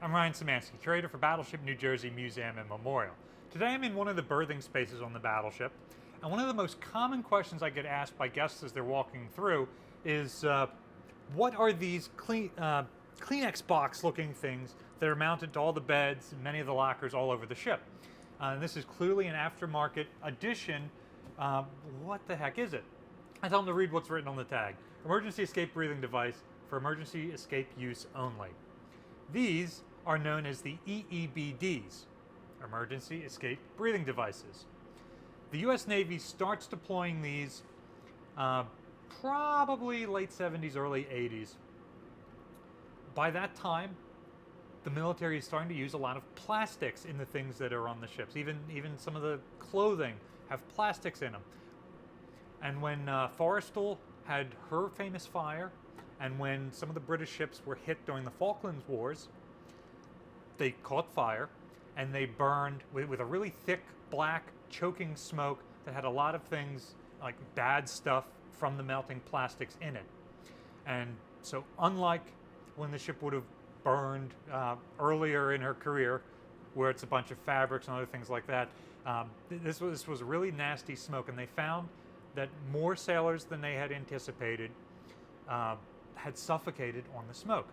I'm Ryan Szymanski, curator for Battleship New Jersey Museum and Memorial. Today I'm in one of the berthing spaces on the Battleship, and one of the most common questions I get asked by guests as they're walking through is, what are these Kleenex box looking things that are mounted to all the beds and many of the lockers all over the ship? This is clearly an aftermarket addition. What the heck is it? I tell them to read what's written on the tag. Emergency escape breathing device for emergency escape use only. These are known as the EEBDs, emergency escape breathing devices. The US Navy starts deploying these probably late 70s, early 80s. By that time, the military is starting to use a lot of plastics in the things that are on the ships. Even some of the clothing have plastics in them. And when Forrestal had her famous fire, and when some of the British ships were hit during the Falklands Wars, they caught fire and they burned with a really thick, black, choking smoke that had a lot of things like bad stuff from the melting plastics in it. And so unlike when the ship would have burned earlier in her career, where it's a bunch of fabrics and other things like that, this was a really nasty smoke, and they found that more sailors than they had anticipated had suffocated on the smoke.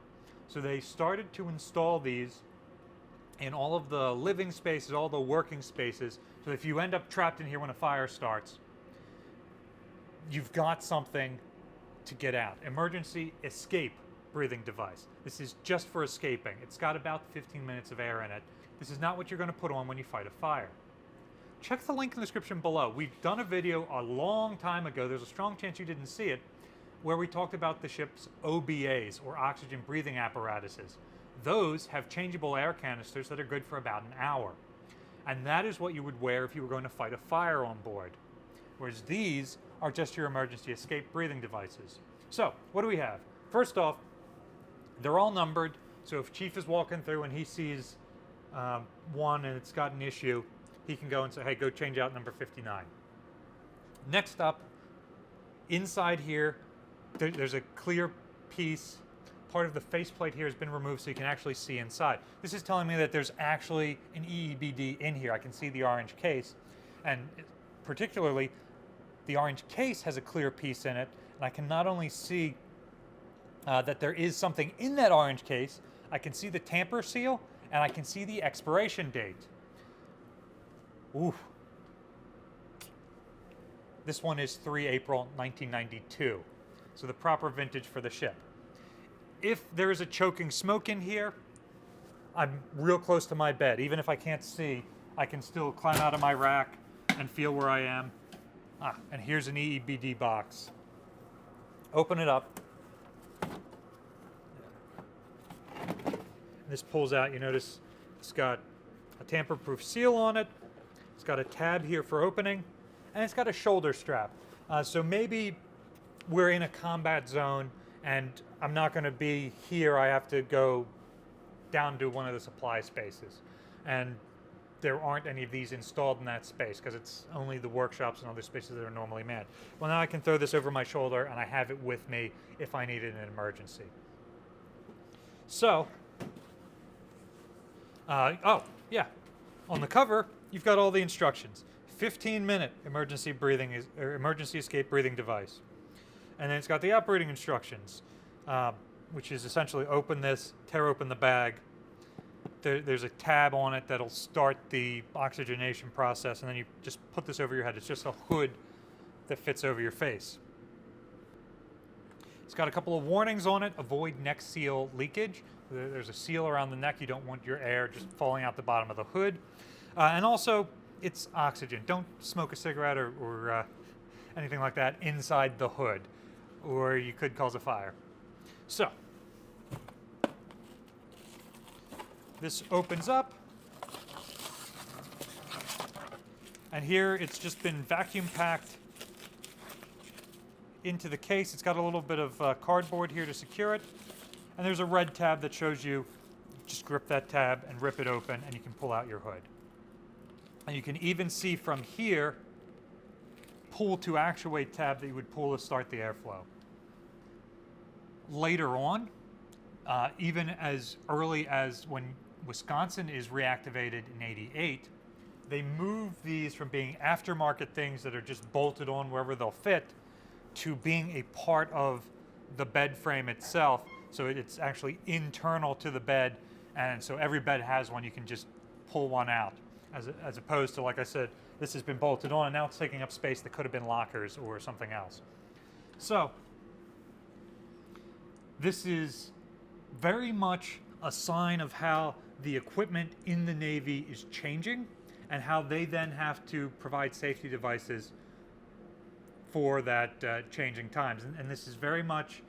So they started to install these in all of the living spaces, all the working spaces, so if you end up trapped in here when a fire starts, you've got something to get out. Emergency escape breathing device. This is just for escaping. It's got about 15 minutes of air in it. This is not what you're going to put on when you fight a fire. Check the link in the description below. We've done a video a long time ago, there's a strong chance you didn't see it, where we talked about the ship's OBAs, or oxygen breathing apparatuses. Those have changeable air canisters that are good for about an hour. And that is what you would wear if you were going to fight a fire on board. Whereas these are just your emergency escape breathing devices. So, what do we have? First off, they're all numbered, so if Chief is walking through and he sees one and it's got an issue, he can go and say, hey, go change out number 59. Next up, inside here, there's a clear piece. Part of the faceplate here has been removed so you can actually see inside. This is telling me that there's actually an EEBD in here. I can see the orange case, and particularly the orange case has a clear piece in it, and I can not only see that there is something in that orange case, I can see the tamper seal, and I can see the expiration date. Ooh. This one is 3 April 1992, so the proper vintage for the ship. If there is a choking smoke in here, I'm real close to my bed. Even if I can't see, I can still climb out of my rack and feel where I am. And here's an EEBD box. Open it up. This pulls out, you notice it's got a tamper-proof seal on it. It's got a tab here for opening, and it's got a shoulder strap. So maybe we're in a combat zone and I'm not going to be here. I have to go down to one of the supply spaces. And there aren't any of these installed in that space because it's only the workshops and other spaces that are normally manned. Well, now I can throw this over my shoulder and I have it with me if I need it in an emergency. So, oh, yeah, on the cover, you've got all the instructions. 15-minute emergency escape breathing device. And then it's got the operating instructions, which is essentially open this, tear open the bag. There's a tab on it that'll start the oxygenation process, and then you just put this over your head. It's just a hood that fits over your face. It's got a couple of warnings on it. Avoid neck seal leakage. There's a seal around the neck. You don't want your air just falling out the bottom of the hood. And also, it's oxygen. Don't smoke a cigarette or anything like that inside the hood, or you could cause a fire. So, this opens up, and here it's just been vacuum packed into the case. It's got a little bit of cardboard here to secure it, and there's a red tab that shows you just grip that tab and rip it open, and you can pull out your hood. And you can even see from here, pull to actuate tab that you would pull to start the airflow. Later on, even as early as when Wisconsin is reactivated in '88, they moved these from being aftermarket things that are just bolted on wherever they'll fit to being a part of the bed frame itself. So it's actually internal to the bed, and so every bed has one. You can just pull one out, as opposed to, like I said, this has been bolted on and now it's taking up space that could have been lockers or something else. So this is very much a sign of how the equipment in the Navy is changing and how they then have to provide safety devices for that changing times. And this is very much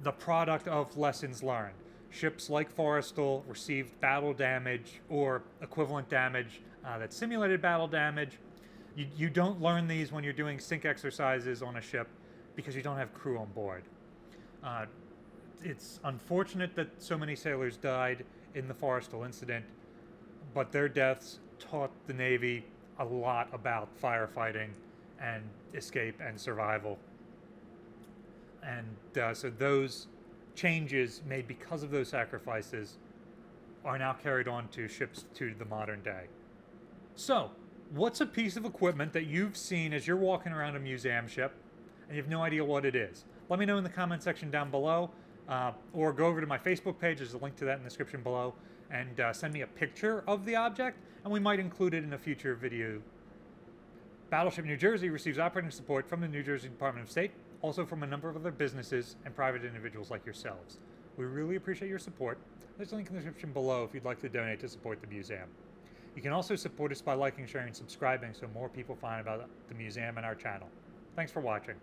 the product of lessons learned. Ships like Forrestal received battle damage or equivalent damage that simulated battle damage. You don't learn these when you're doing sink exercises on a ship because you don't have crew on board. It's unfortunate that so many sailors died in the Forrestal incident, but their deaths taught the Navy a lot about firefighting and escape and survival. And so those changes made because of those sacrifices are now carried on to ships to the modern day. So, what's a piece of equipment that you've seen as you're walking around a museum ship and you have no idea what it is? Let me know in the comment section down below, or go over to my Facebook page. There's a link to that in the description below, and send me a picture of the object, and we might include it in a future video. Battleship New Jersey receives operating support from the New Jersey Department of State, also from a number of other businesses and private individuals like yourselves. We really appreciate your support. There's a link in the description below if you'd like to donate to support the museum. You can also support us by liking, sharing, and subscribing so more people find about the museum and our channel. Thanks for watching.